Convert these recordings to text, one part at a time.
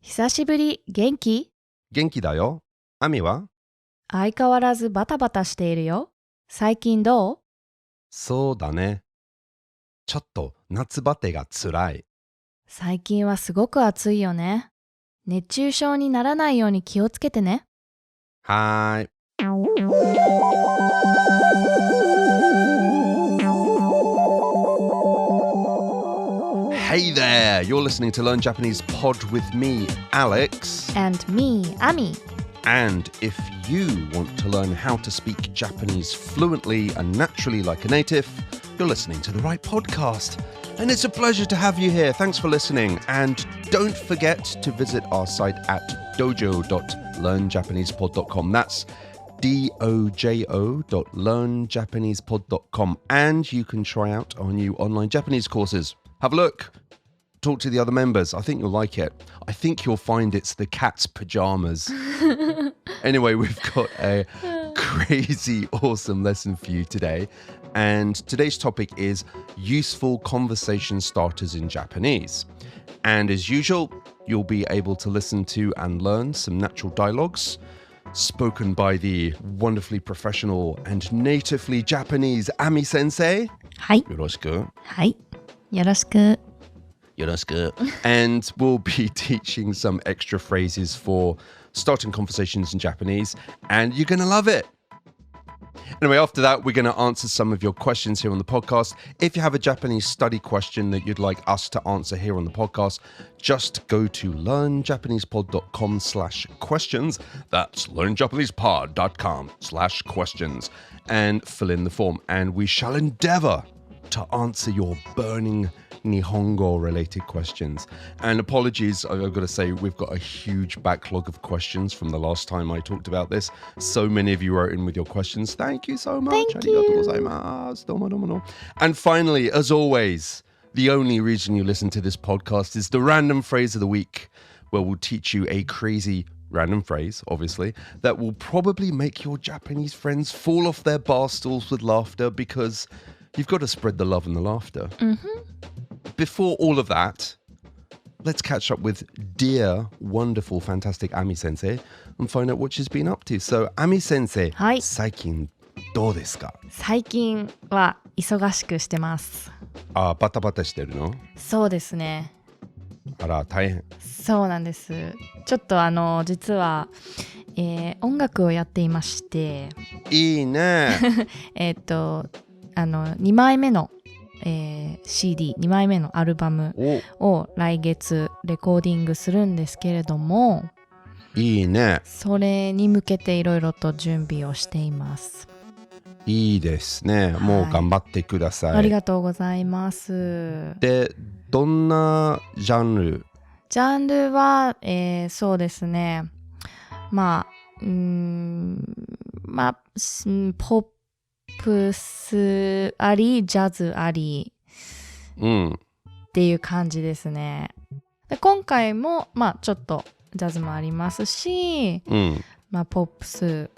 久しぶり、元気？元気だよ。アミは？相変わらずバタバタしているよ。最近どう？そうだね。ちょっと夏バテがつらい。最近はすごく暑いよね。熱中症にならないように気をつけてね。はーい。Hey there! You're listening to Learn Japanese Pod with me, Alex. And me, Ami. And if you want to learn how to speak Japanese fluently and naturally like a native, you're listening to the right podcast. And it's a pleasure to have you here. Thanks for listening. And don't forget to visit our site at dojo.learnjapanesepod.com. That's dojo.learnjapanesepod.com. And you can try out our new online Japanese courses. Have a look. Talk to the other members. I think you'll like it. I think you'll find it's the cat's pajamas. Anyway, we've got a crazy awesome lesson for you today. And today's topic is useful conversation starters in Japanese. And as usual, you'll be able to listen to and learn some natural dialogues spoken by the wonderfully professional and natively Japanese Ami sensei. はい。よろしく。はい。よろしく。よろしく. And we'll be teaching some extra phrases for starting conversations in Japanese, and you're going to love it. Anyway, after that, we're going to answer some of your questions here on the podcast. If you have a Japanese study question that you'd like us to answer here on the podcast, just go to learnjapanesepod.com/questions. That's learnjapanesepod.com/questions and fill in the form. And we shall endeavor to answer your burning Nihongo related questions. And apologies, I've got to say, we've got a huge backlog of questions from the last time I talked about this. So many of you wrote in with your questions. Thank you so much. Thank you. ありがとうございます。どうもどうもどうも. And finally, as always, the only reason you listen to this podcast is the random phrase of the week, where we'll teach you a crazy random phrase, obviously, that will probably make your Japanese friends fall off their bar stools with laughter, because you've got to spread the love and the laughter. Before all of that, let's catch up with dear, wonderful, fantastic Ami sensei and find out what she's been up to. So, Ami sensei, はい。最近どうですか？最近は忙しくしてます。バタバタしてるの？そうですね。あら、大変。そうなんです。ちょっと実は、音楽をやっていまして、いいね。2枚目の、CD、2枚目のアルバムを来月レコーディングするんですけれども、いいね。それに向けていろいろと準備をしています。いいですね。もう頑張ってください。ありがとうございます。で、どんなジャンル？ジャンルは、そうですね。ポップスあり、ジャズありっていう感じですね。で今回も、ちょっとジャズもありますし、ポップス。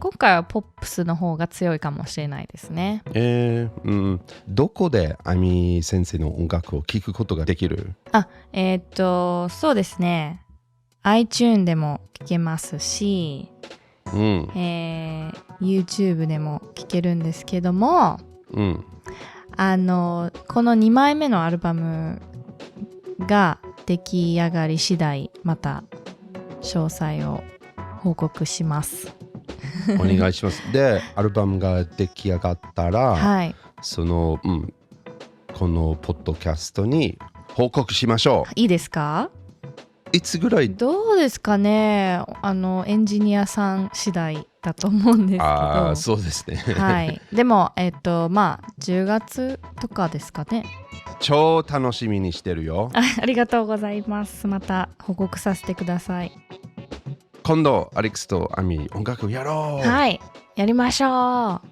今回はポップスの方が強いかもしれないですね。どこでアミ先生の音楽を聴くことができる？そうですね。iTunes でも聴けますし、YouTube でも聴けるんですけども、この2枚目のアルバムが出来上がり次第、また詳細を報告します。お願いします。で、アルバムが出来上がったら、はい、このポッドキャストに報告しましょう。いいですか？いつぐらい？どうですかね。エンジニアさん次第だと思うんですけど。そうですね。はい。でも10月とかですかね。超楽しみにしてるよ。ありがとうございます。また報告させてください。今度アレックスとアミ音楽をやろう。はい、やりましょう。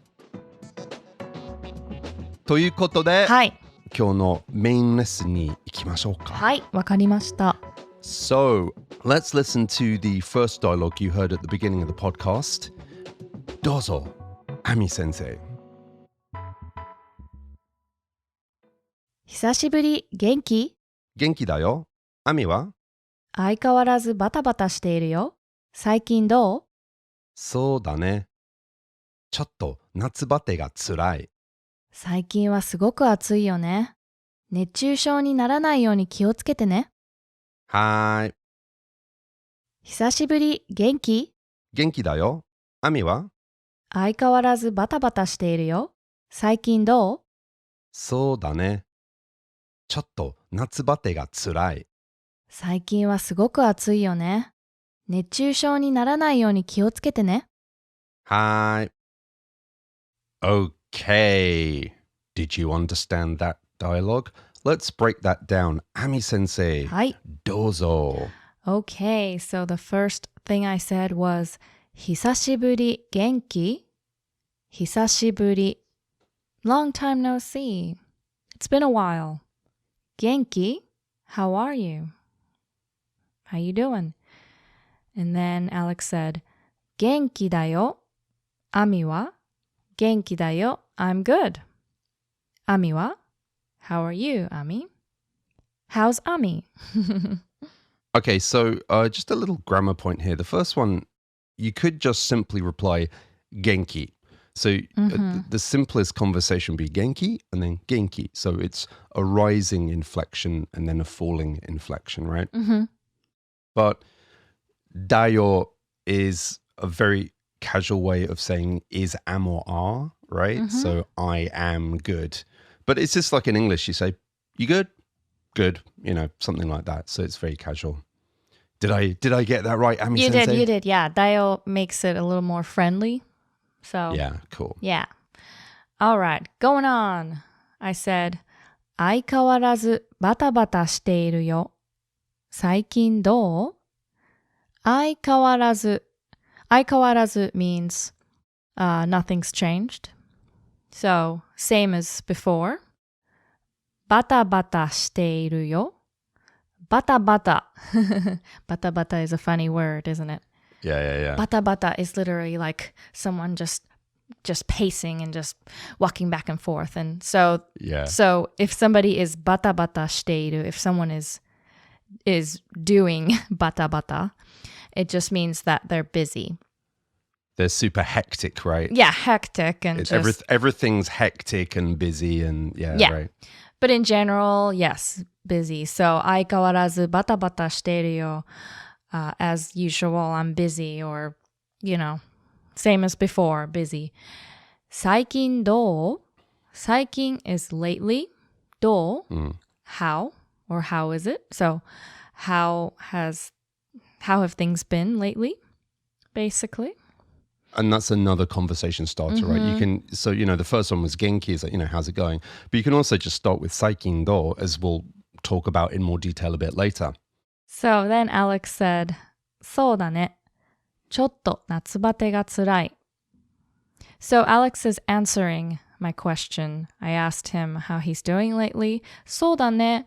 ということで、はい、今日のメインレッスンに行きましょうか。はい、わかりました。So, let's listen to the first dialogue you heard at the beginning of the podcast. どうぞ、アミ先生。久しぶり、元気？元気だよ。アミは？相変わらずバタバタしているよ。最近どう？そうだね。ちょっと夏バテがつらい。最近はすごく暑いよね。熱中症にならないように気をつけてね。はーい。久しぶり、元気？元気だよ。アミは？相変わらずバタバタしているよ。最近どう？そうだね。ちょっと夏バテがつらい。最近はすごく暑いよね。熱中症にならないように気をつけてね。はーい。Okay. Did you understand that dialogue? Let's break that down. Ami sensei, はい。どうぞ。Okay, so the first thing I said was 久しぶり、元気？久しぶり。Long time no see. It's been a while. 元気？ How are you? How you doing? And then Alex said, 元気だよ。Amiは？元気だよ。I'm good. Ami wa? How are you, Ami? How's Ami? Okay, so just a little grammar point here. The first one, you could just simply reply genki. So the simplest conversation would be genki and then genki. So it's a rising inflection and then a falling inflection, right? But dayo is a very casual way of saying is, am, or are, right? So I am good. But it's just like in English, you say, you good? Good, something like that. So it's very casual. Did I get that right, Ami You Sensei? did. Yeah, Dayo makes it a little more friendly. So, Yeah, cool. yeah. All right, going on. I said, 相変わらずバタバタしているよ。最近どう？相変わらず。相変わらず means nothing's changed. So, same as before. バタバタしているよ。バタバタ。バタバタ is a funny word, isn't it? Yeah. Bata bata is literally like someone just pacing and just walking back and forth. And so if somebody is bata bata shiteiru, if someone is doing bata bata, it just means that they're busy. They're super hectic, right? Yeah, hectic and everything's hectic and busy and right. But in general, yes, busy. So 相変わらずバタバタしているよ。As usual, I'm busy, or, same as before, busy. 最近どう？最近 is lately. どう？How, or how is it? So, how have things been lately, basically? And that's another conversation starter, right? You can, so, the first one was genki, is like, how's it going? But you can also just start with saikin do, as we'll talk about in more detail a bit later. So then Alex said, そうだね。ちょっと夏バテがつらい。So Alex is answering my question. I asked him how he's doing lately. そうだね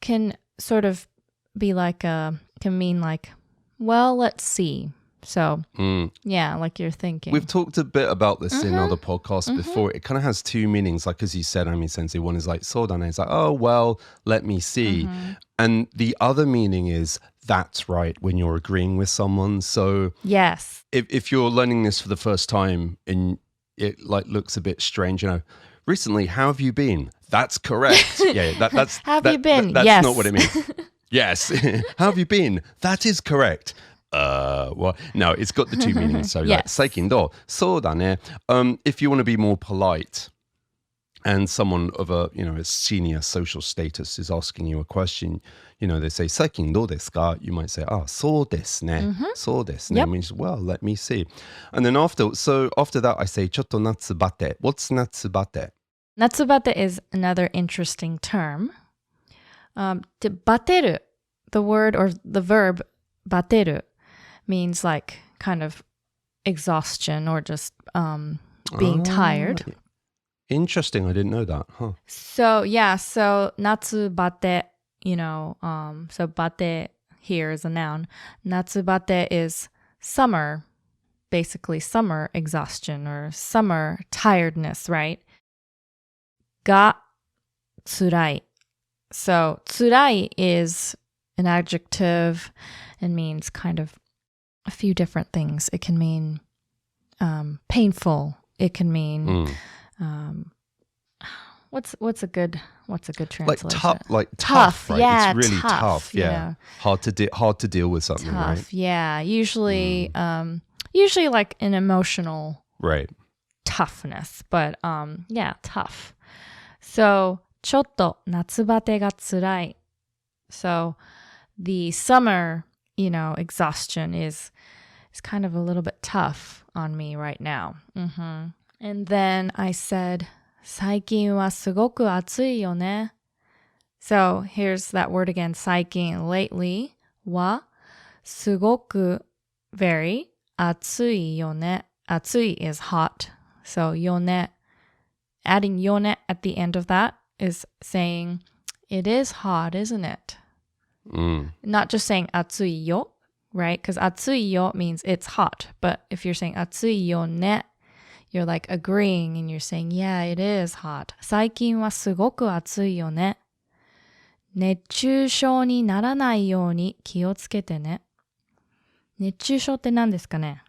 can sort of be like can mean like, well, let's see. So, yeah, like you're thinking. We've talked a bit about this in other podcasts before. It kind of has two meanings. Like, as you said, Ami Sensei, one is like, sodane. It's like, oh, well, let me see. And the other meaning is, that's right, when you're agreeing with someone. So, yes. If you're learning this for the first time and it like looks a bit strange, recently, how have you been? That's correct. That's have you been? That's yes. not what it means. Yes. How have you been? That is correct. Well, no, it's got the two meanings. So, like, saikin do, so da ne. If you want to be more polite, and someone of a senior social status is asking you a question, they say saikin do desu ka? You might say, so desu ne, so desu ne, means, well, let me see. And then after that, I say chotto natsubate. What's natsubate? Natsubate is another interesting term. To bateru, the word or the verb bateru, means like kind of exhaustion or just being tired. Interesting. I didn't know that. Huh. So natsu bate, so bate here is a noun. Natsu bate is summer, basically summer exhaustion or summer tiredness, right? Ga tsurai. So tsurai is an adjective. It means kind of a few different things. It can mean painful. It can mean what's a good translation? Like tough, right? Yeah, it's really tough. you Yeah, know. hard to deal with something, Tough, right? yeah. Usually like an emotional Right. toughness, but yeah, tough. So ちょっと夏バテが辛い. So the summer, exhaustion is kind of a little bit tough on me right now. And then I said, 最近はすごく暑いよね. So here's that word again, 最近, lately, はすごく, very, 暑いよね. 暑い is hot. So よね, adding よね at the end of that is saying, it is hot, isn't it? Not just saying 暑いよ, right? Because 暑いよ means it's hot. But if you're saying 暑いよね, you're like agreeing and you're saying, yeah, it is hot. 最近はすごく暑いよね. 熱中症にならないように気をつけてね. 熱中症って何ですかね?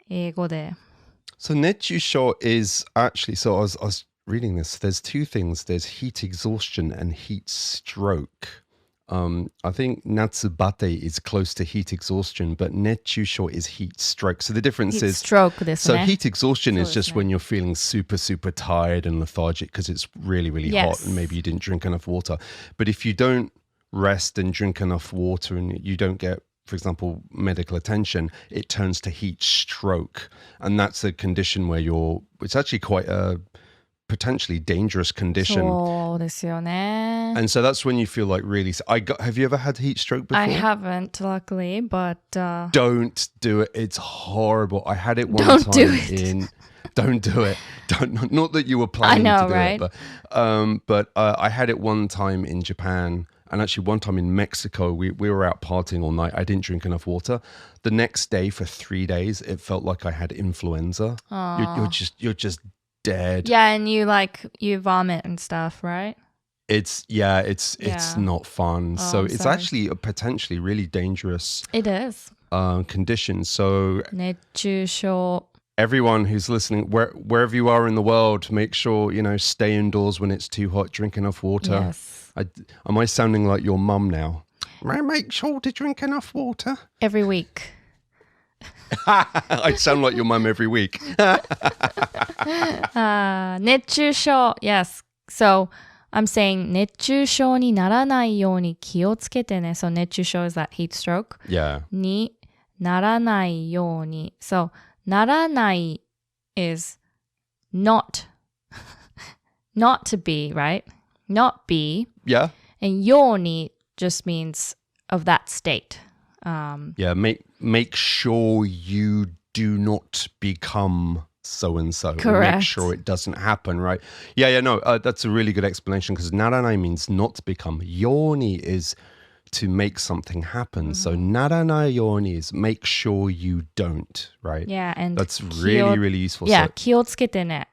英語で. So 熱中症 is actually, so I was reading this. There's two things. There's heat exhaustion and heat stroke. I think natsubate is close to heat exhaustion, but netchusho is heat stroke. So the difference Heat is stroke ですね. so heat exhaustion is just when you're feeling super, super tired and lethargic because it's really, really hot and maybe you didn't drink enough water. But if you don't rest and drink enough water and you don't get, for example, medical attention, it turns to heat stroke. And that's a condition where it's actually quite a potentially dangerous condition. そうですよね. And so that's when you feel like really... have you ever had heat stroke before? I haven't, luckily, but... Don't do it. It's horrible. I had it one Don't time do it. Don't do it. Not that you were planning to do right? it. But I had it one time in Japan. And actually one time in Mexico, we were out partying all night. I didn't drink enough water. The next day for 3 days, it felt like I had influenza. You're just dead. Yeah, and you vomit and stuff, right? It's not fun. Oh, so I'm it's sorry. actually a potentially really dangerous It is. condition. So 熱中症. everyone who's listening, wherever you are in the world, make sure, stay indoors when it's too hot, drink enough water. Yes. Am I sounding like your mum now? Make sure to drink enough water. Every week. I sound like your mum every week. 熱中症. Yes. So I'm saying 熱中症にならないように気をつけてね. So 熱中症 is that heat stroke. Yeah. にならないように. So ならない is not to be, right? Not be. Yeah. And ように just means of that state. Yeah, make sure you do not become so-and-so. Correct. Make sure it doesn't happen, right? Yeah, no, that's a really good explanation because naranai means not to become. Yoni is to make something happen. So naranai yoni is make sure you don't, right? Yeah, and that's really, really useful. Yeah, So, 気をつけてね.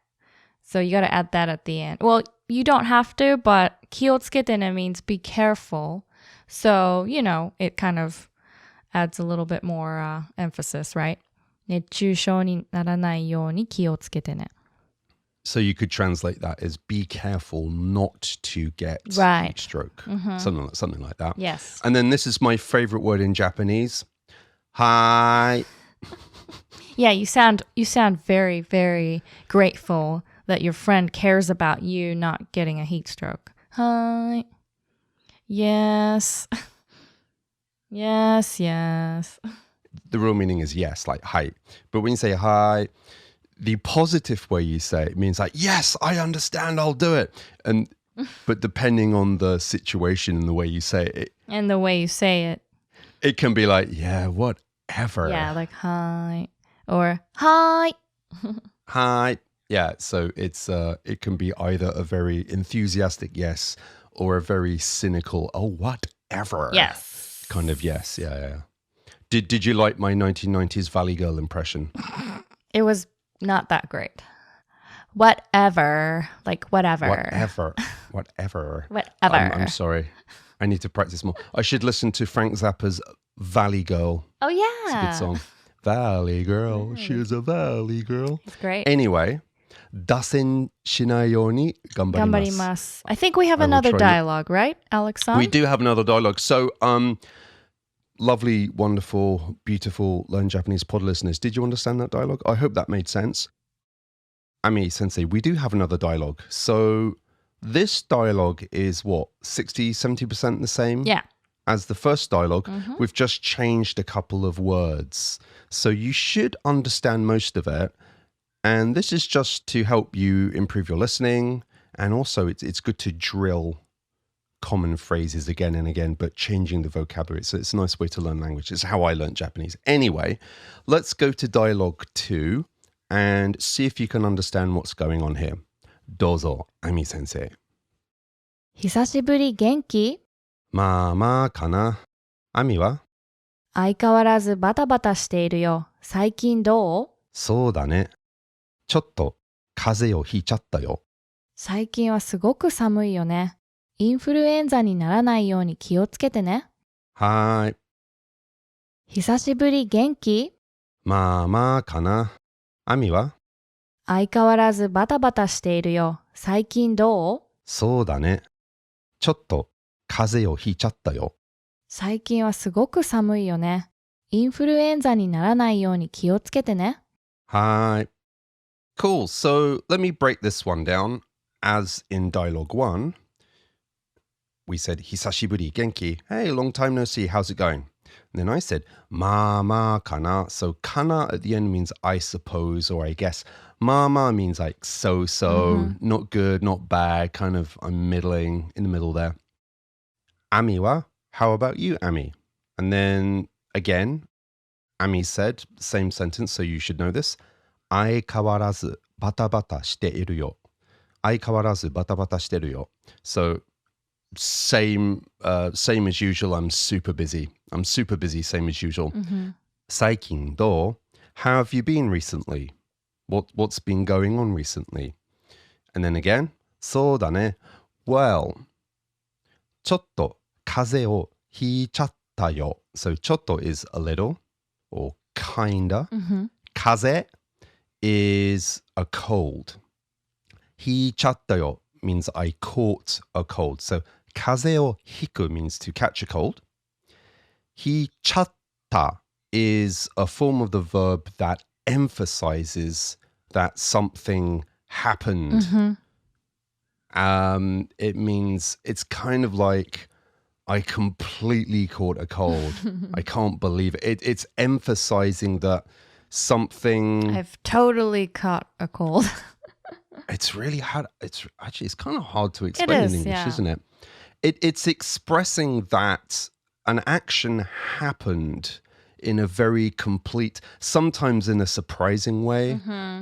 So you got to add that at the end. Well, you don't have to, but 気をつけてね means be careful. So, it kind of adds a little bit more emphasis, right? 熱中症にならないように気をつけてね. so you could translate that as be careful not to get Right. heat stroke. Something like that. Yes. And then this is my favorite word in Japanese. Hi. Yeah, you sound very, very grateful that your friend cares about you not getting a heat stroke. Hi. Yes. Yes. The real meaning is yes, like hi. But when you say hi, the positive way you say it means like, yes, I understand, I'll do it. But depending on the situation and the way you say it, And the way you say it. it can be like, yeah, whatever. Yeah, like hi. Or hi. Hi. Yeah, so it can be either a very enthusiastic yes or a very cynical, oh, whatever. Yes. Kind of yes, yeah. Did you like my 1990s Valley Girl impression? It was not that great. Whatever. Like whatever. Whatever. Whatever. I'm sorry. I need to practice more. I should listen to Frank Zappa's Valley Girl. Oh, yeah. It's a good song. Valley Girl, she's a Valley Girl. It's great. Anyway, 脱線しないように頑張ります。I think we have another dialogue, right, Alex-san? We do have another dialogue. So, lovely, wonderful, beautiful Learn Japanese pod listeners. Did you understand that dialogue? I hope that made sense. Ami Sensei, we do have another dialogue. So this dialogue is what, 60, 70% the same as the first dialogue. We've just changed a couple of words. So you should understand most of it. And this is just to help you improve your listening. And also it's good to drill common phrases again and again, but changing the vocabulary. So it's a nice way to learn language. It's how I learned Japanese. Anyway, let's go to dialogue 2 and see if you can understand what's going on here. どうぞ、Ami Sensei. 久しぶり元気？まあまあかな。Amiは？相変わらずバタバタしているよ。最近どう？そうだね。ちょっと風邪をひいちゃったよ。最近はすごく寒いよね。インフルエンザにならないように気をつけてね。はーい。久しぶり元気？まあまあかな。Amiは？相変わらずバタバタしているよ。最近どう？そうだね。ちょっと風邪をひいちゃったよ。最近はすごく寒いよね。インフルエンザにならないように気をつけてね。はーい。Cool. So let me break this one down. As in dialogue 1, we said, 久しぶり元気? Hey, long time no see. How's it going? And then I said, まあまあかな. So kana at the end means I suppose or I guess. まあまあ means like so, not good, not bad, kind of I'm middling, in the middle there. Ami wa? How about you, Ami? And then again, Ami said, same sentence, so you should know this. 相変わらずバタバタしているよ。相変わらずバタバタしてるよ。So, same as usual, I'm super busy. I'm super busy, same as usual. 最近どう? How have you been recently? What's been going on recently? And then again, そうだね. Well, ちょっと風邪をひいちゃったよ. So, ちょっと is a little or kinda. 風邪 is a cold. ひいちゃったよ means I caught a cold. So, 風邪をひく means to catch a cold. ひいちゃった is a form of the verb that emphasizes that something happened. It means it's kind of like I completely caught a cold. I can't believe it. It's emphasizing that something... I've totally caught a cold. It's really hard. It's kind of hard to explain in English, isn't it? It's expressing that an action happened in a very complete, sometimes in a surprising way,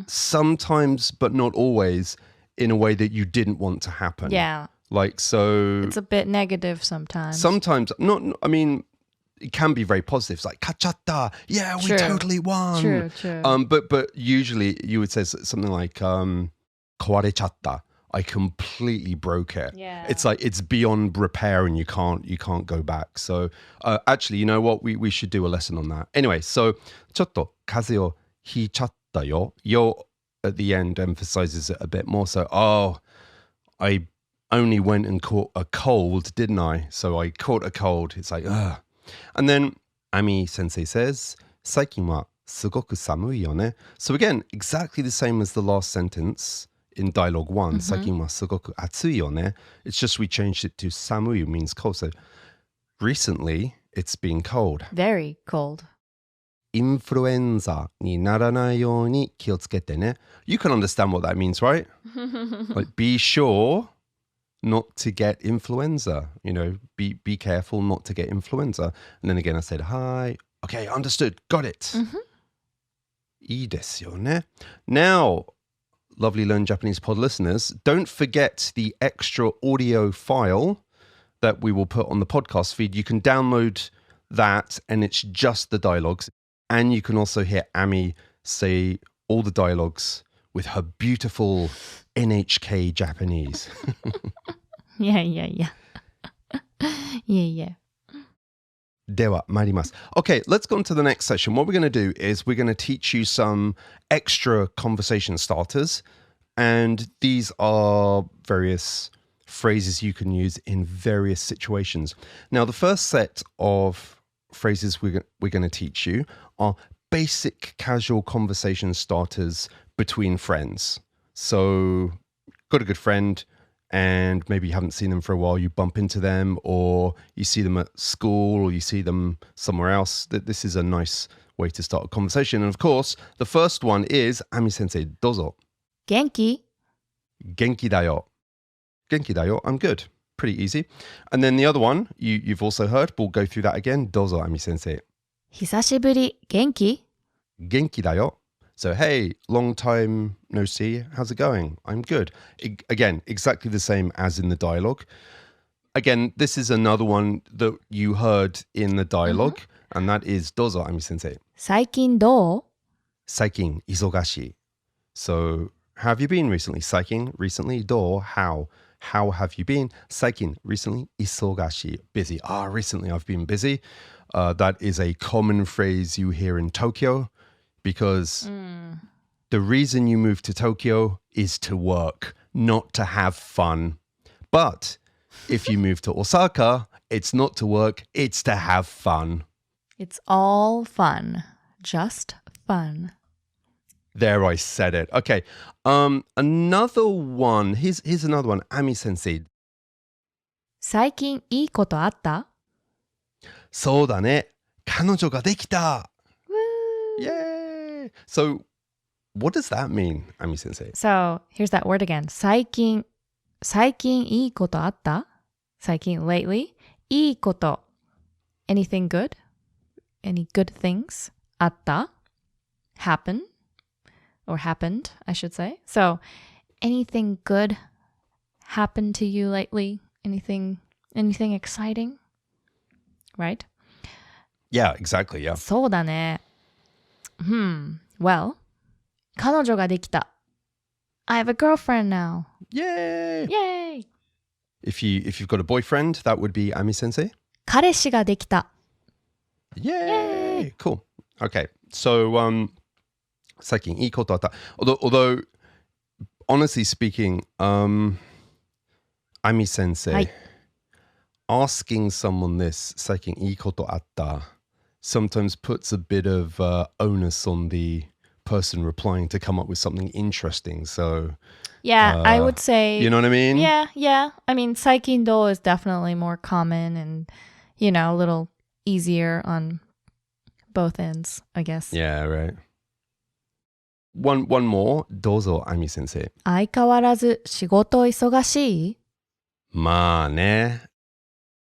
sometimes, but not always, in a way that you didn't want to happen. Yeah. Like, so... It's a bit negative sometimes. Sometimes, I mean, it can be very positive. It's like, kachatta, yeah, we totally won. True. But usually you would say something like, kawarechatta. I completely broke it. Yeah. It's like it's beyond repair and you can't go back. So actually, you know what? We should do a lesson on that. Anyway, so ちょっと風邪をひいちゃったよ. Yo at the end emphasizes it a bit more. So, I only went and caught a cold, didn't I? So I caught a cold. It's like, ugh. And then Ami Sensei says, 最近はすごく寒いよね. So again, exactly the same as the last sentence. In dialogue 1, 最近はすごく暑いよね. It's just we changed it to 寒い means cold. So recently, it's been cold. Very cold. インフルエンザにならないように気をつけてね. You can understand what that means, right? Like, be sure not to get influenza. You know, be careful not to get influenza. And then again, I said, hi. Okay, understood. Got it. いいですよね. Now, lovely Learn Japanese Pod listeners, don't forget the extra audio file that we will put on the podcast feed. You can download that and it's just the dialogues. And you can also hear Ami say all the dialogues with her beautiful NHK Japanese. Yeah. いえいえ。では参ります。Okay, let's go on to the next session. What we're going to do is we're going to teach you some extra conversation starters. And these are various phrases you can use in various situations. Now, the first set of phrases we're going to teach you are basic casual conversation starters between friends. So, got a good friend and maybe you haven't seen them for a while, you bump into them or you see them at school or you see them somewhere else. This is a nice way to start a conversation. And of course, the first one is Ami sensei, dozo. 元気 Genki da yo. Genki da yo. I'm good. Pretty easy. And then the other one you've also heard. We'll go through that again. Dozo, Ami sensei. 久しぶり元気 Genki da yo. So, hey, long time no see. How's it going? I'm good. Again, exactly the same as in the dialogue. Again, this is another one that you heard in the dialogue, and that is dozo, Ami sensei. 最近どう Saikin, isogashi. So, how have you been recently? Saikin, recently. Do, how? How have you been? Saikin, recently. Isogashi, busy. Recently I've been busy. That is a common phrase you hear in Tokyo because the reason you moved to Tokyo is to work, not to have fun. But if you move to Osaka, it's not to work, it's to have fun. It's all fun. Just fun. There, I said it. Okay. Another one. Here's another one. Ami sensei. 最近いいことあった そうだね。彼女ができた. Yay! So, what does that mean, Ami sensei? So, here's that word again. 最近いいことあった最近 lately. いいこと Anything good? Any good things? あった Happen? Or happened, I should say. So, anything good happened to you lately? Anything exciting? Right? Yeah, exactly. Yeah. そうだね。Well, 彼女ができた。I have a girlfriend now. Yay! Yay! If you've got a boyfriend, that would be Ami sensei. 彼氏ができた。 Yay! Cool. Okay. So, 最近いいことあった. Although, honestly speaking, Ami sensei, はい。 asking someone this, 最近いいことあった, sometimes puts a bit of onus on the person replying to come up with something interesting. So, Yeah, I would say... you know what I mean? Yeah. I mean, 最近どう is definitely more common and, a little easier on both ends, I guess. Yeah, right. One more. どうぞ, Ami sensei. 相変わらず仕事忙しい まあね.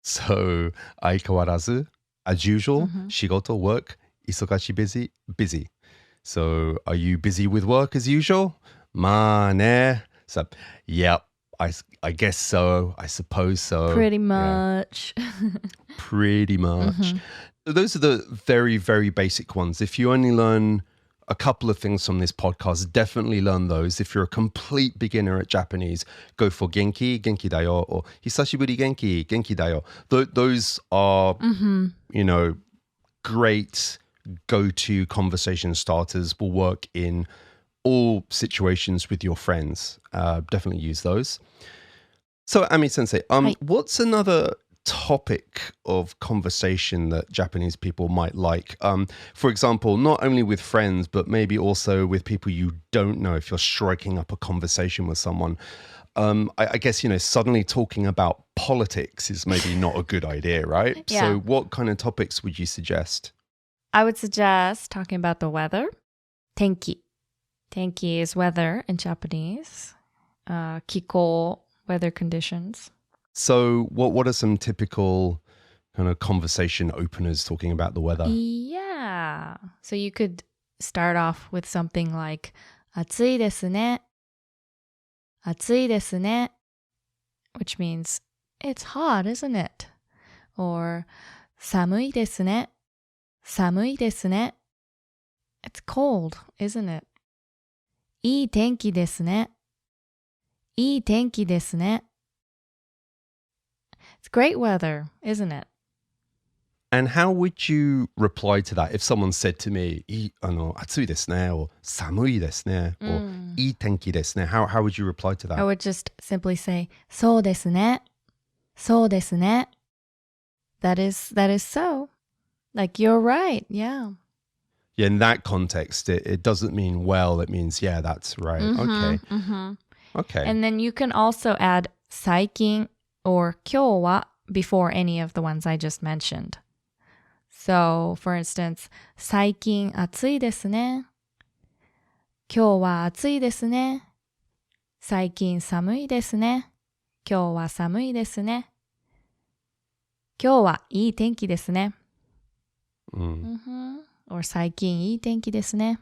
So, 相変わらず, as usual, 仕事, work, 忙し busy. So, are you busy with work as usual? まあね. So, yep, I guess so. I suppose so. Pretty much. Yeah, pretty much. Those are the very, very basic ones. If you only learn a couple of things from this podcast, definitely learn those. If you're a complete beginner at Japanese, go for genki da yo, or hisashiburi genki da yo. Those are, great go-to conversation starters, will work in all situations with your friends. Definitely use those. So, Ami sensei, what's another topic of conversation that Japanese people might like? For example, not only with friends, but maybe also with people you don't know. If you're striking up a conversation with someone, I guess, suddenly talking about politics is maybe not a good idea, right? Yeah. So what kind of topics would you suggest? I would suggest talking about the weather. Tenki. Tenki is weather in Japanese. Kiko, weather conditions. So what are some typical kind of conversation openers talking about the weather? Yeah. So you could start off with something like 暑いですね. 暑いですね. Which means it's hot, isn't it? Or 寒いですね. 寒いですね. It's cold, isn't it? いい天気ですね. いい天気ですね. It's great weather, isn't it? And how would you reply to that if someone said to me, 暑いですね or 寒いですね or いい天気ですね? How would you reply to I that? would just simply say, そうですね。そうですね。That is so. Like, you're right. Yeah. Yeah, in that context, it doesn't mean well. It means, yeah, that's right. Okay. Okay. And then you can also add 最近 or 今日は before any of the ones I just mentioned. So, for instance, 最近暑いですね。今日は暑いですね。最近寒いですね。今日は寒いですね。今日はいい天気ですね。Or 最近いい天気ですね。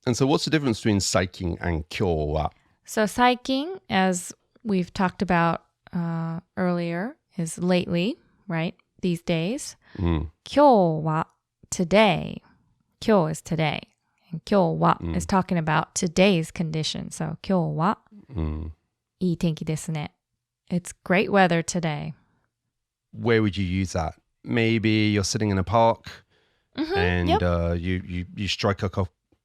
And so what's the difference between 最近 and 今日は? So 最近, as we've talked about earlier, is lately, right? These days. 今日は today. 今日 is today. And 今日は is talking about today's condition. So 今日は、いい天気ですね. It's great weather today. Where would you use that? Maybe you're sitting in a park and you strike a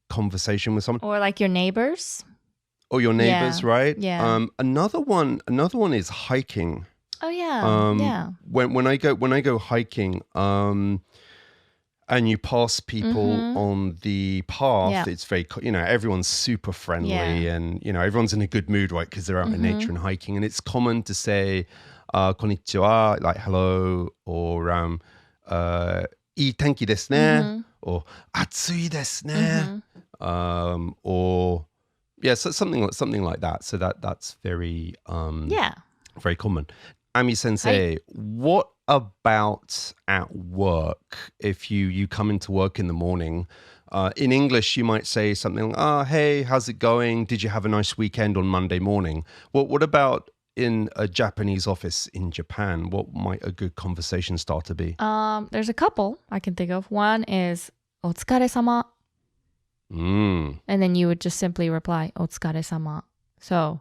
conversation with someone. Or like your neighbors. Or your neighbors, right? Yeah. Another one is hiking. Oh yeah. When I go hiking, and you pass people on the path, it's very, everyone's super friendly and, everyone's in a good mood, right? Because they're out in nature and hiking. And it's common to say, konnichiwa, like hello, or いい天気ですね, or 暑いですね, or so something like that. So that's very very common. Ami Sensei, what about at work? If you come into work in the morning, in English you might say something like, hey, how's it going? Did you have a nice weekend on Monday morning? What about in a Japanese office in Japan? What might a good conversation starter be? There's a couple I can think of. One is お疲れ様. And then you would just simply reply お疲れ様. So,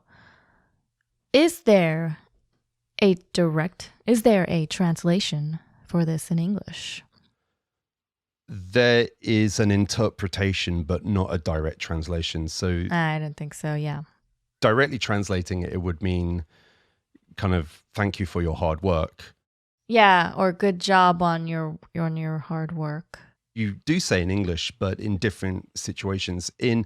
is there a translation for this in English? There is an interpretation, but not a direct translation. So I don't think so, yeah. Directly translating it would mean kind of thank you for your hard work. Yeah, or good job on your hard work. You do say in English, but in different situations. In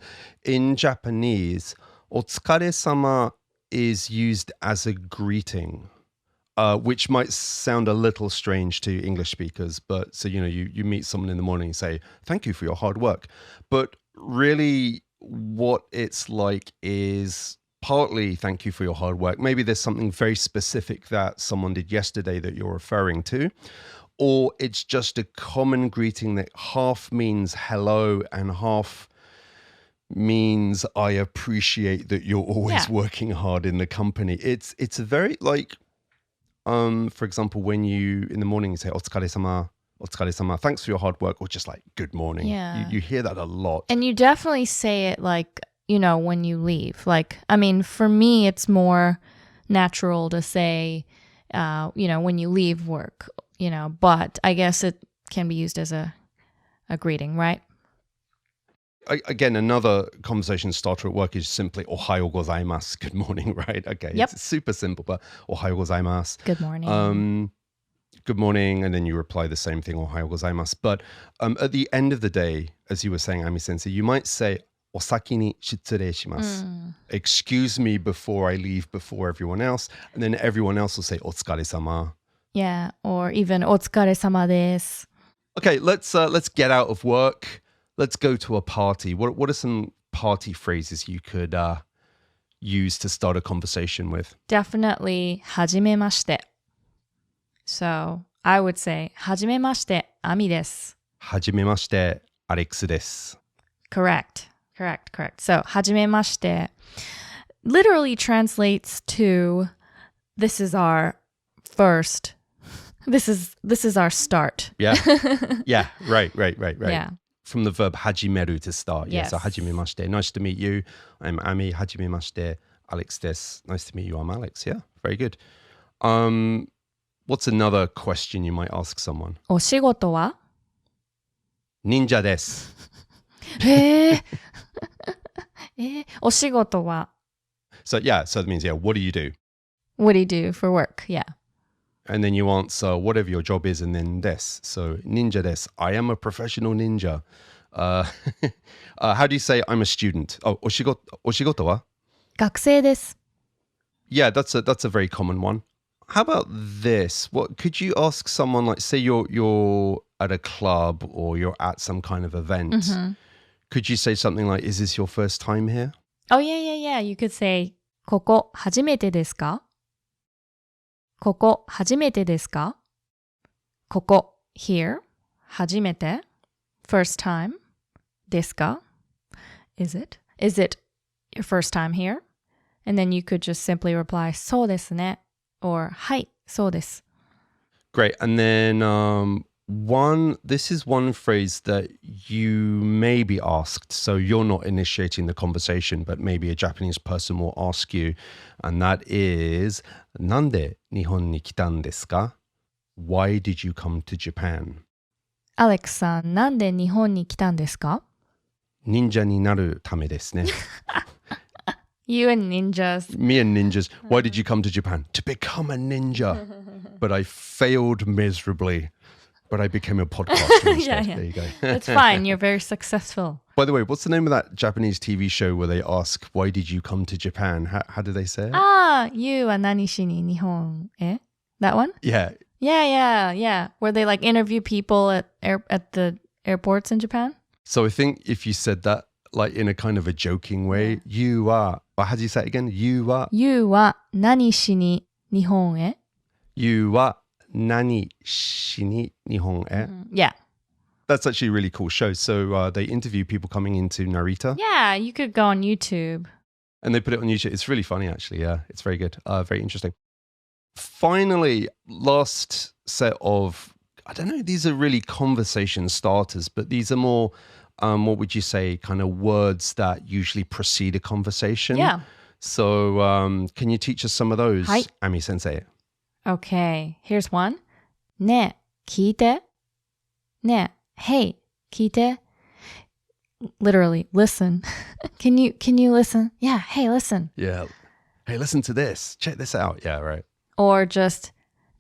Japanese, お疲れ様 is used as a greeting. Which might sound a little strange to English speakers, but so, you meet someone in the morning and say, thank you for your hard work. But really what it's like is partly thank you for your hard work. Maybe there's something very specific that someone did yesterday that you're referring to, or it's just a common greeting that half means hello and half means I appreciate that you're always working hard in the company. It's a very like, for example, when you in the morning you say お疲れ様, thanks for your hard work, or just like good morning. Yeah. You hear that a lot. And you definitely say it like, when you leave. Like, I mean, for me, it's more natural to say, when you leave work, but I guess it can be used as a greeting, right? Again, another conversation starter at work is simply おはようございます. Good morning, right? Okay, Yep. It's super simple, but おはようございます. Good morning. Good morning, and then you reply the same thing, おはようございます. But at the end of the day, as you were saying, Ami Sensei, you might say お先に失礼します. Excuse me before I leave before everyone else, and then everyone else will say お疲れ様. Yeah, or even お疲れ様です. Okay, let's get out of work. Let's go to a party. What are some party phrases you could use to start a conversation with? Definitely はじめまして. So I would say はじめまして、アミです. はじめまして、アレックスです. Correct. So はじめまして literally translates to this is our first. This is our start. Yeah. Yeah. Right. Yeah. From the verb hajimeru to start. Yeah. Yes. So hajimemashite. Nice to meet you. I'm Ami. Hajimemashite. Alex des. Nice to meet you. I'm Alex. Yeah. Very good. What's another question you might ask someone? お仕事は Ninja desu. お仕事は So that means, what do you do? What do you do for work? Yeah. And then you answer whatever your job is and then desu. So ninja desu. I am a professional ninja. How do you say I'm a student? Oh, お仕事は学生です。 Yeah, that's a very common one. How about this? What could you ask someone, like, say you're at a club or you're at some kind of event? Could you say something like, "Is this your first time here?" Oh, yeah. You could say ここ初めてですかここ初めてですかここ here 初めて first time ですか Is it your first time here? And then you could just simply reply そうですね or はいそうです Great. And then this is one phrase that you may be asked. So you're not initiating the conversation, but maybe a Japanese person will ask you. And that is, なんで日本に来たんですか? Why did you come to Japan? アレックさん、なんで日本に来たんですか? 忍者になるためですね。You and ninjas. Me and ninjas. Why did you come to Japan? To become a ninja. But I failed miserably. But I became a podcaster instead. Yeah. There you go. It's fine. You're very successful. By the way, what's the name of that Japanese TV show where they ask, why did you come to Japan? How do they say it? You は何しに日本へ? That one? Yeah. Yeah. Where they like interview people at the airports in Japan? So I think if you said that like in a kind of a joking way, you are, how do you say it again? You are は何しに日本へ? You are 何しに日本へ? Yeah. That's actually a really cool show. So they interview people coming into Narita. Yeah, you could go on YouTube. And they put it on YouTube. It's really funny, actually. Yeah, it's very good. Very interesting. Finally, last set of, I don't know, these are really conversation starters, but these are more, what would you say, kind of words that usually precede a conversation. Yeah. So can you teach us some of those, はい。 Ami Sensei? Okay, here's one. ねえ、聞いて。ねえ、hey, 聞いて。Literally, listen. Can you listen? Yeah, hey, listen. Yeah. Hey, listen to this. Check this out. Yeah, right. Or just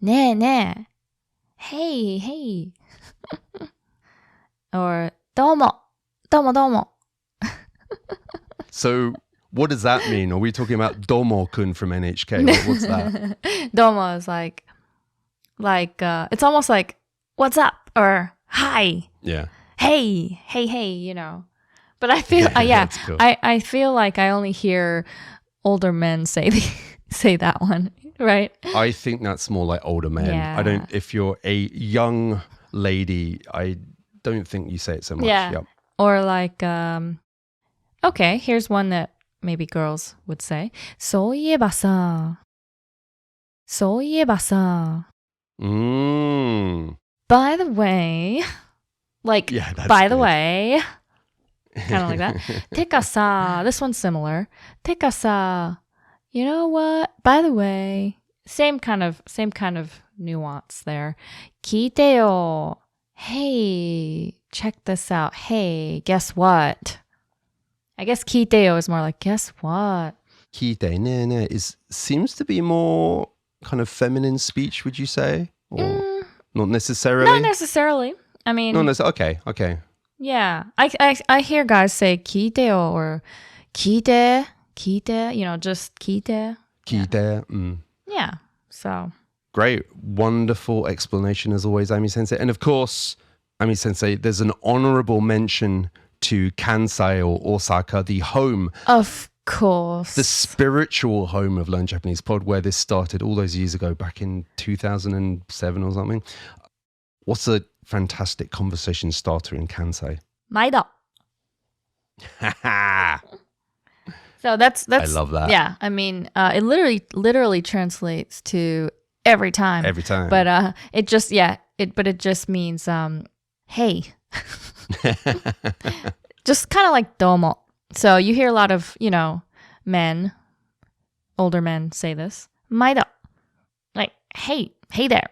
ねえねえ。Hey. Or どうも。So what does that mean? Are we talking about Domo-kun from NHK? What's that? Domo is like it's almost like what's up or hi. Yeah. Hey, you know. But I feel That's cool. I feel like I only hear older men say that one, right? I think that's more like older men. Yeah. If you're a young lady, I don't think you say it so much. Yeah. Yep. Or like okay, here's one that maybe girls would say. そういえばさ. By the way, like, Yeah, that's by the good. way, kind of like that. てかさ, this one's similar. てかさ, you know what? By the way, same kind of nuance there. 聞いてよ. Hey, check this out. Hey, guess what? I guess 聞いてよ is more like, guess what? 聞いてねね seems to be more kind of feminine speech, would you say? Or not necessarily? Not necessarily. I mean, Okay. yeah. I hear guys say 聞いてよ or 聞いて, you know, just 聞いて. 聞いて. Yeah. So. Great. Wonderful explanation as always, Ami Sensei. And of course, Ami Sensei, there's an honorable mention to Kansai or Osaka, the home. Of course. The spiritual home of Learn Japanese Pod, where this started all those years ago, back in 2007 or something. What's a fantastic conversation starter in Kansai? 毎度. So that's I love that. Yeah, I mean, it literally translates to every time. Every time. But it just means hey. Just kind of like domo. So you hear a lot of, you know, older men say this. 毎度. Like, hey there.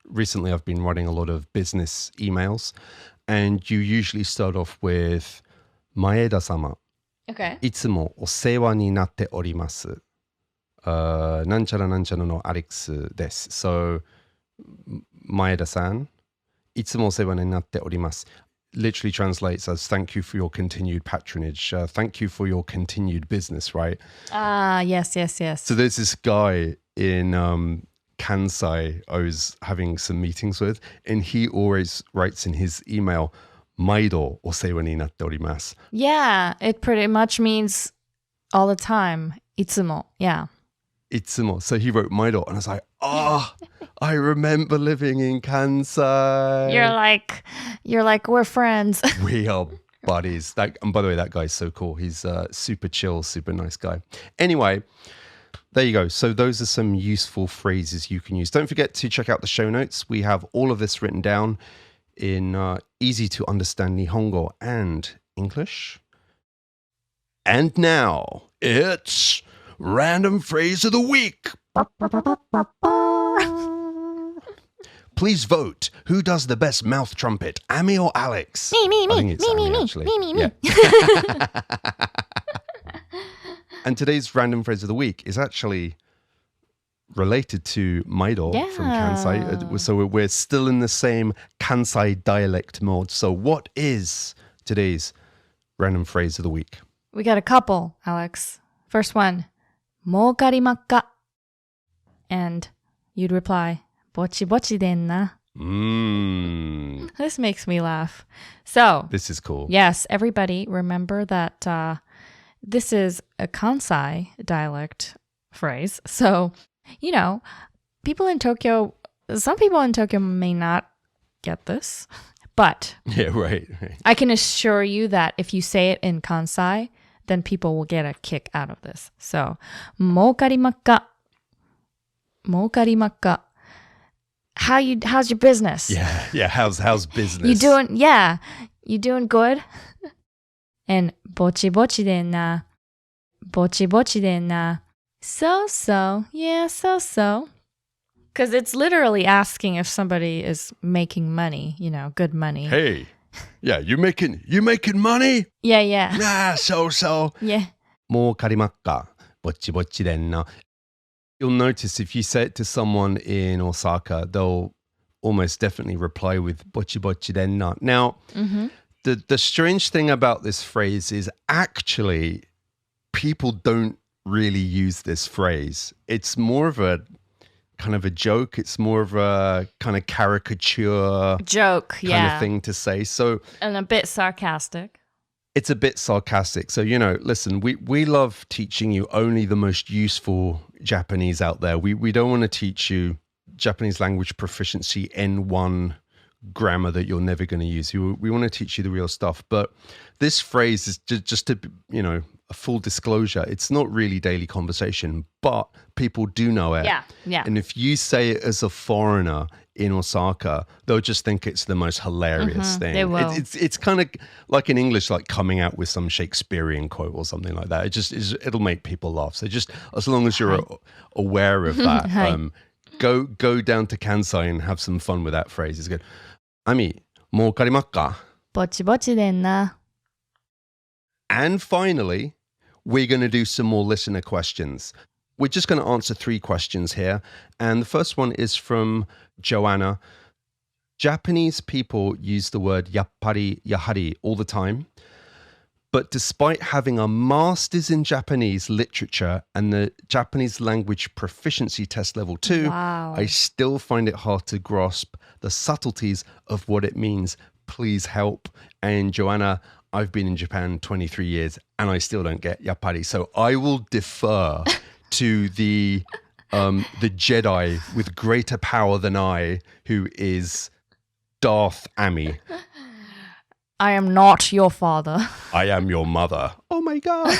recently I've been writing a lot of business emails, and you usually start off with Maeda-sama. Okay. いつもお世話になっております。なんちゃらなんちゃらのアレックスです。So, Maeda-san, いつもお世話になっております。Literally translates as thank you for your continued patronage. Thank you for your continued business, right? Yes. So there's this guy in Kansai I was having some meetings with, and he always writes in his email, 毎度お世話になっております。Yeah, it pretty much means all the time. いつも. Yeah. いつも. So he wrote 毎度, and I was like, I remember living in Kansai. You're like, we're friends. We are buddies. And by the way, that guy's so cool. He's super chill, super nice guy. Anyway, there you go. So those are some useful phrases you can use. Don't forget to check out the show notes. We have all of this written down in easy to understand Nihongo and English. And now it's Random Phrase of the Week. Please vote. Who does the best mouth trumpet, Ami or Alex? Me. I think it's Ami, actually. Me. Yeah. And today's Random Phrase of the Week is actually related to Maido from Kansai. So we're still in the same Kansai dialect mode. So what is today's Random Phrase of the Week? We got a couple, Alex. First one, 儲かりまっか. And you'd reply, ぼちぼちでんな. This makes me laugh. So, this is cool. Yes, everybody remember that this is a Kansai dialect phrase. So, you know, some people in Tokyo may not get this, but yeah, right. I can assure you that if you say it in Kansai, then people will get a kick out of this. So, 儲かりまっか. 儲かりまっか. How's your business? Yeah. How's business? You doing good? And ぼちぼちでんな. ぼちぼちでんな. So. Yeah, so. Because it's literally asking if somebody is making money, good money. Hey, yeah, you making money? Yeah. Ah, so. Yeah. 儲かりまっか. ぼちぼちでんな. You'll notice if you say it to someone in Osaka, they'll almost definitely reply with ぼちぼちでんな. Now, the strange thing about this phrase is actually people don't really use this phrase. It's more of a kind of a joke. It's more of a kind of caricature joke, kind of thing to say. So, and a bit sarcastic. It's a bit sarcastic. So, listen, we love teaching you only the most useful Japanese out there. We don't want to teach you Japanese language proficiency N1 grammar that you're never going to use. We want to teach you the real stuff. But this phrase is just to, a full disclosure. It's not really daily conversation, but people do know it. Yeah. And if you say it as a foreigner in Osaka, they'll just think it's the most hilarious thing. They will. It's kind of like in English, like coming out with some Shakespearean quote or something like that. It'll make people laugh. So just as long as you're aware of that, go down to Kansai and have some fun with that phrase. It's good. Ami, 儲かりまっか? ぼちぼちでんな. And finally, we're going to do some more listener questions. We're just going to answer 3 questions here. And the first one is from Joanna. Japanese people use the word yappari, yahari all the time. But despite having a master's in Japanese literature and the Japanese language proficiency test level 2, I still find it hard to grasp the subtleties of what it means. Please help. And Joanna, I've been in Japan 23 years and I still don't get yappari. So I will defer to the Jedi with greater power than I, who is Darth Ami. I am not your father. I am your mother. Oh my God.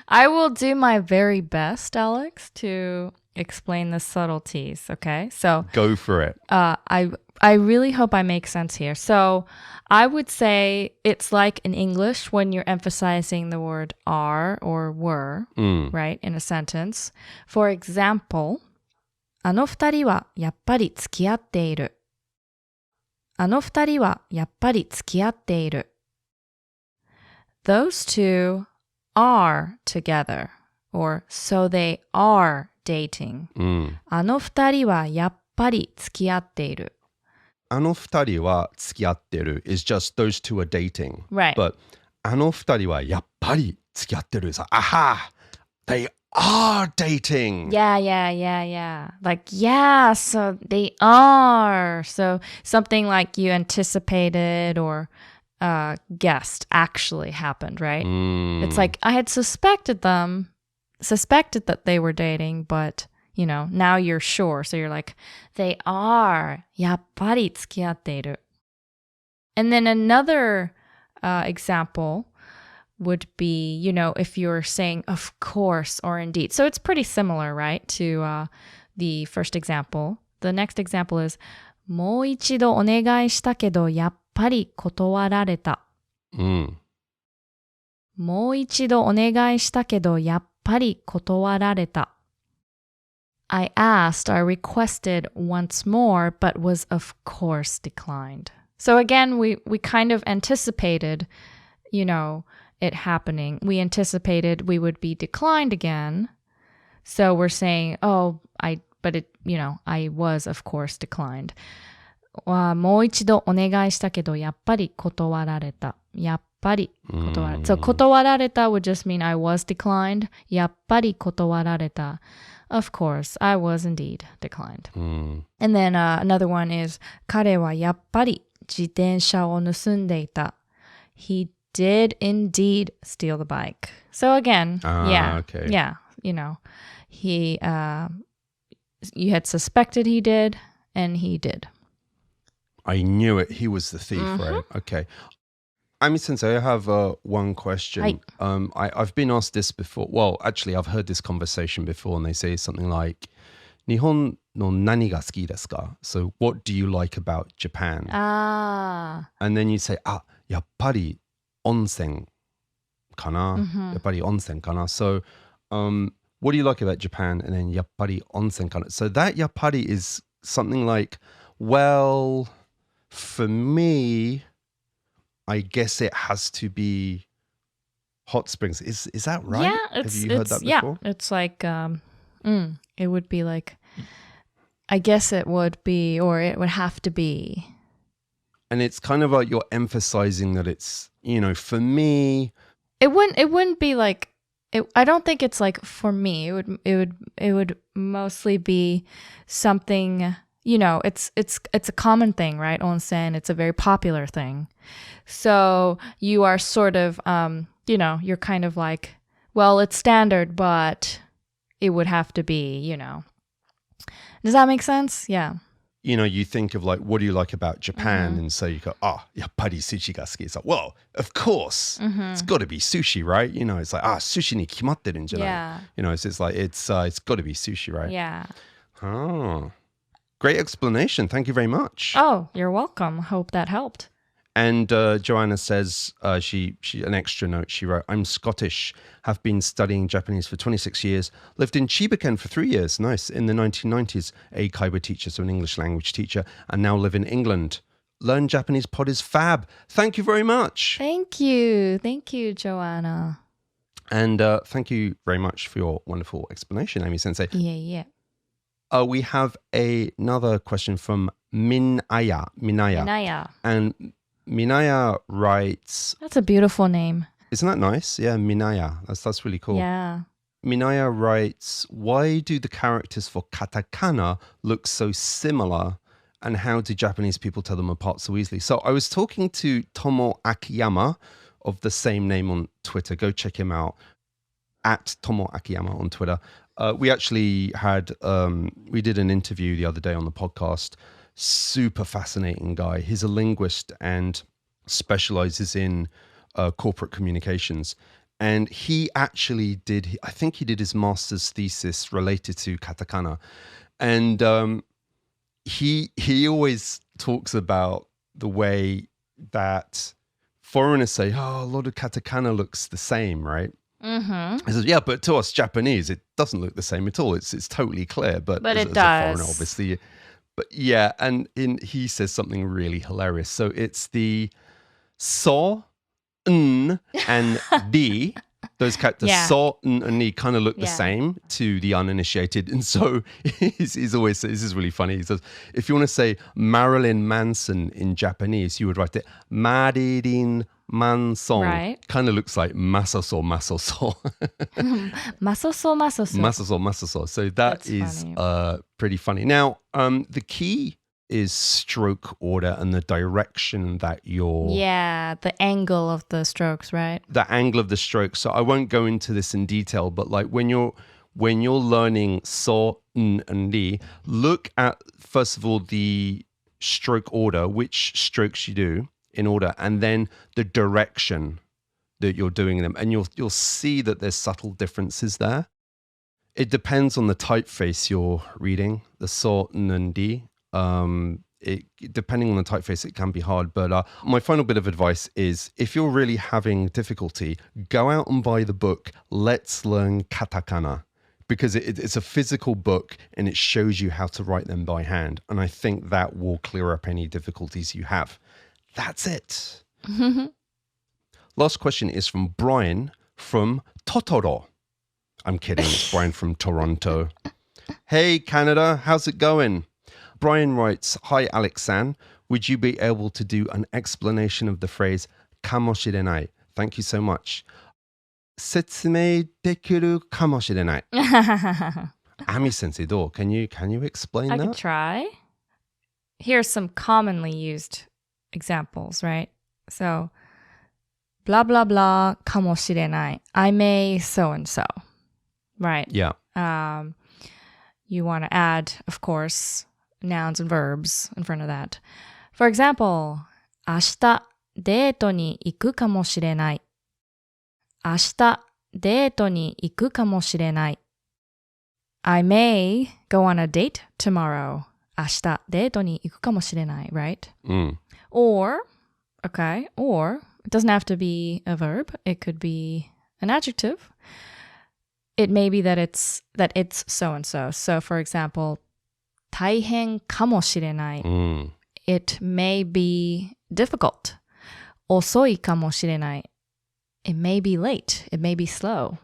I will do my very best, Alex, to explain the subtleties, okay? So go for it. I really hope I make sense here. So I would say it's like in English when you're emphasizing the word are or were, right, in a sentence. For example, あの二人はやっぱり付き合っている。あの二人はやっぱり付き合っている。Those two are together, or so they are dating. あの二人はやっぱり付き合っている。あの二人は付き合ってる is just those two are dating. Right. But あの二人はやっぱり付き合ってる is like, aha, they are dating. Yeah. Like, yeah, so they are. So something like you anticipated or guessed actually happened, right? It's like I had suspected that they were dating, but, you know, now you're sure. So you're like, they are. やっぱり付き合っている. And then another example would be, you know, if you're saying of course or indeed. So it's pretty similar, right, to the first example. The next example is もう一度お願いしたけどやっぱり断られた。もう一度お願いしたけどやっぱり断られた。I asked, I requested once more, but was of course declined. So again, we kind of anticipated, you know, it happening. We anticipated we would be declined again. So we're saying, but it, you know, I was of course declined. もう一度お願いしたけどやっぱり断られた。やっぱり断られた。So 断られた would just mean I was declined. やっぱり断られた. Of course, I was indeed declined. And then another one is 彼はやっぱり自転車を盗んでいた. He did indeed steal the bike. So again, okay. yeah, you know, he, you had suspected he did, and he did. I knew it. He was the thief, right? Okay. Ami-sensei, I have one question. I've been asked this before. Well, actually, I've heard this conversation before, and they say something like, 日本の何が好きですか? So, what do you like about Japan? And then you say, やっぱり温泉かな? やっぱり温泉かな? So, what do you like about Japan? And then やっぱり温泉かな? So that やっぱり is something like, well, for me, I guess it has to be hot springs. Is that right? Yeah, Have you heard that before? Yeah, it's like, it would be like, I guess it would be, or it would have to be. And it's kind of like you're emphasizing that it's, you know, for me. It wouldn't be like, I don't think it's like for me. It would mostly be something, you know, it's a common thing, right? Onsen, it's a very popular thing. So you are sort of, you know, you're kind of like, well, it's standard, but it would have to be, you know. Does that make sense? Yeah. You know, you think of like, what do you like about Japan? And so you go, やっぱりsushiが好き. It's like, well, of course, it's got to be sushi, right? You know, it's like, sushi に決まってるんじゃない? Yeah. You know, it's like, it's got to be sushi, right? Yeah. Oh, great explanation. Thank you very much. Oh, you're welcome. Hope that helped. And Joanna says, she an extra note she wrote, I'm Scottish, have been studying Japanese for 26 years, lived in Chibaken for 3 years, nice, in the 1990s, a Kaiba teacher, so an English language teacher, and now live in England. Learn Japanese pod is fab. Thank you very much. Thank you, Joanna. And thank you very much for your wonderful explanation, Amy-sensei. Yeah. We have another question from Minaya. And Minaya writes... That's a beautiful name. Isn't that nice? Yeah, Minaya. That's really cool. Yeah. Minaya writes, why do the characters for katakana look so similar? And how do Japanese people tell them apart so easily? So I was talking to Tomo Akiyama of the same name on Twitter. Go check him out, at Tomo Akiyama on Twitter. We actually had, we did an interview the other day on the podcast. Super fascinating guy. He's a linguist and specializes in corporate communications. And he actually did, I think he did his master's thesis related to katakana. And he always talks about the way that foreigners say, a lot of katakana looks the same, right? Mm-hmm. He says, yeah, but to us Japanese, it doesn't look the same at all. It's totally clear, but But as it a foreigner, does. obviously. But yeah, and he says something really hilarious. So it's the so, n, and di. Those characters, Yeah. so, n, and ni, kind of look the Yeah. same to the uninitiated. And so he's always, this is really funny. He says, if you want to say Marilyn Manson in Japanese, you would write it Marilyn Manson. Right. Kind of looks like Masaso, Masaso. Masoso, masoso. Masaso, Masaso. So That's is funny. pretty funny. Now, the key is stroke order and the direction that you're... Yeah, the angle of the strokes, right? The angle of the stroke. So I won't go into this in detail, but like when you're learning so, n, and li, look at, first of all, the stroke order, which strokes you do in order, and then the direction that you're doing them. And you'll see that there's subtle differences there. It depends on the typeface you're reading, the so, n, and di. Depending on the typeface, it can be hard. But my final bit of advice is, if you're really having difficulty, go out and buy the book Let's Learn Katakana, because it's a physical book and it shows you how to write them by hand. And I think that will clear up any difficulties you have. That's it. Last question is from Brian from Totoro. I'm kidding. It's Brian from Toronto. Hey, Canada. How's it going? Brian writes, hi, Alex-san. Would you be able to do an explanation of the phrase kamoshirenai? Thank you so much. 説明できるかもしれない. Ami sensei, do? Can you explain I that? could try. Here's some commonly used examples, right? So, blah, blah, blah, かもしれない. I may so and so. Right. Yeah. You want to add, of course, nouns and verbs in front of that. For example, 明日デートに行くかもしれない. 明日デートに行くかもしれない. I may go on a date tomorrow. 明日デートに行くかもしれない, right? Or, it doesn't have to be a verb. It could be an adjective. It may be that it's so and so. So, for example, 大変かもしれない. It may be difficult. 遅いかもしれない. It may be late. It may be slow.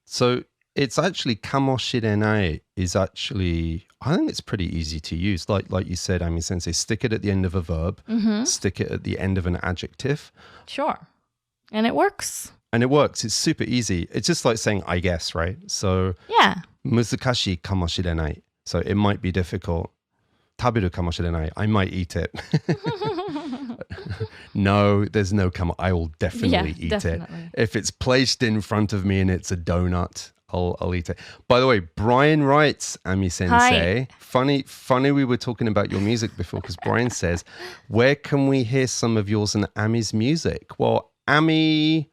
So it's actually kamoshirenai is actually, I think it's pretty easy to use. Like you said, Ami Sensei, stick it at the end of a verb, stick it at the end of an adjective. Sure. And it works. And it works. It's super easy. It's just like saying, I guess, right? So, Yeah. 難しいかもしれない. So it might be difficult. 食べるかもしれない. I might eat it. No, there's no come. I will definitely eat definitely. it. If it's placed in front of me and it's a donut, I'll eat it. By the way, Brian writes, Ami Sensei. Hi. Funny we were talking about your music before, because Brian says, where can we hear some of yours and Ami's music? Well, Ami,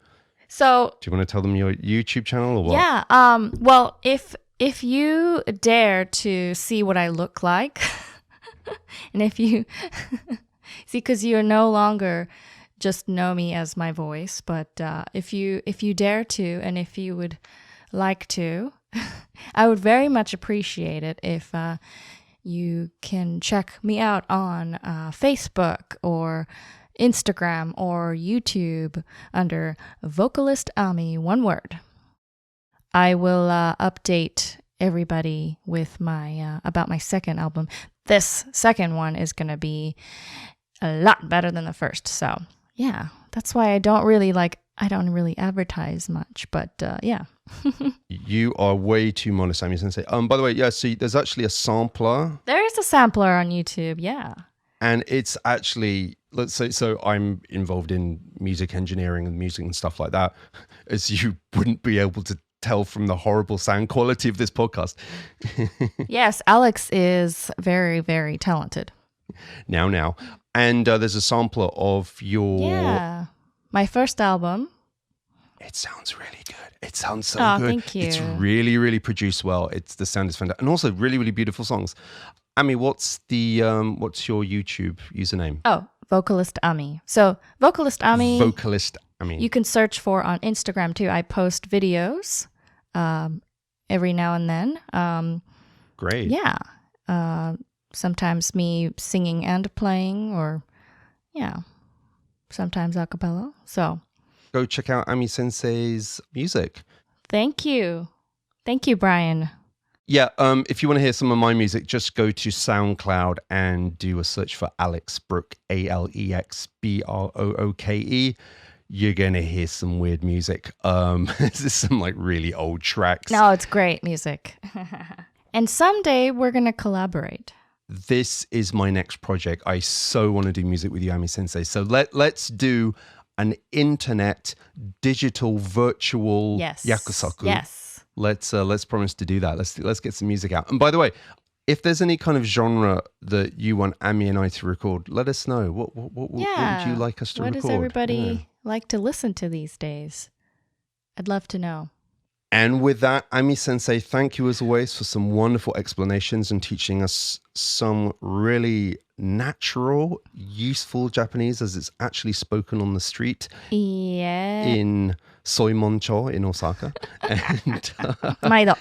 So, do you want to tell them your YouTube channel or what? yeah. Well, if you dare to see what I look like, and if you see, because you no longer just know me as my voice, but if you dare to, and if you would like to, I would very much appreciate it if you can check me out on Facebook or Instagram or YouTube under Vocalist Ami, one word. I will update everybody with my about my second album. This second one is going to be a lot better than the first. So, yeah, that's why I don't really advertise much, but yeah. You are way too modest, Ami Sensei. By the way, yeah, so there's actually a sampler. There is a sampler on YouTube, yeah. And it's actually, let's say, so I'm involved in music engineering and music and stuff like that, as you wouldn't be able to tell from the horrible sound quality of this podcast. Yes, Alex is very, very talented. Now. And there's a sampler of your... Yeah, my first album. It sounds really good. It sounds so Oh, good. thank you. It's really, really produced well. The sound is fantastic. And also really, really beautiful songs. Ami, what's your YouTube username? Oh, Vocalist Ami. So, Vocalist Ami. Vocalist I mean, you can search for on Instagram too. I post videos every now and then. Great. Yeah. Sometimes me singing and playing, or sometimes a cappella. So go check out Ami Sensei's music. thank you. Thank you, Brian. Yeah, if you want to hear some of my music, just go to SoundCloud and do a search for Alex Brooke, AlexBrooke. You're going to hear some weird music. This is some like really old tracks. No, it's great music. And someday we're going to collaborate. This is my next project. I so want to do music with you, Ami Sensei. So let's do an internet, digital, virtual yakusaku. Yes. Let's promise to do that. Let's get some music out. And by the way, if there's any kind of genre that you want Ami and I to record, let us know. What would you like us to record? What does everybody like to listen to these days? I'd love to know. And with that, Ami Sensei, thank you as always for some wonderful explanations and teaching us some really natural, useful Japanese as it's actually spoken on the street. Yeah. In Soimoncho in Osaka. And Maido.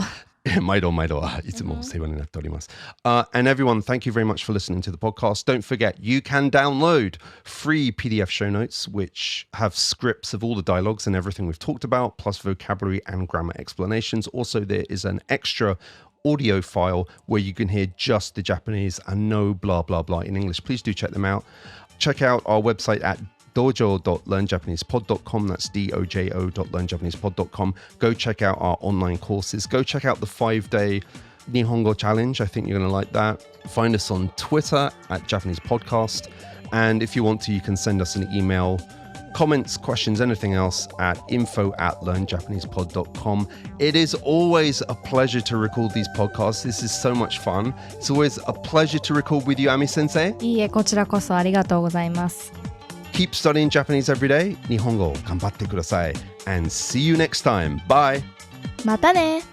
毎度毎度いつも世話になっております。And everyone, thank you very much for listening to the podcast. Don't forget, you can download free PDF show notes, which have scripts of all the dialogues and everything we've talked about, plus vocabulary and grammar explanations. Also, there is an extra audio file where you can hear just the Japanese and no blah, blah, blah in English. Please do check them out. Check out our website at dojo.learnjapanesepod.com. That's dojo.learnjapanesepod.com. Go check out our online courses. Go check out the 5-day Nihongo challenge. I think you're going to like that. Find us on Twitter at Japanese Podcast. And if you want to, you can send us an email, comments, questions, anything else at info@learnjapanesepod.com. It is always a pleasure to record these podcasts. This is so much fun. It's always a pleasure to record with you, Ami Sensei. いいえ、こちらこそありがとうございます。Keep studying Japanese every day. 日本語頑張ってください. And see you next time. Bye. またね。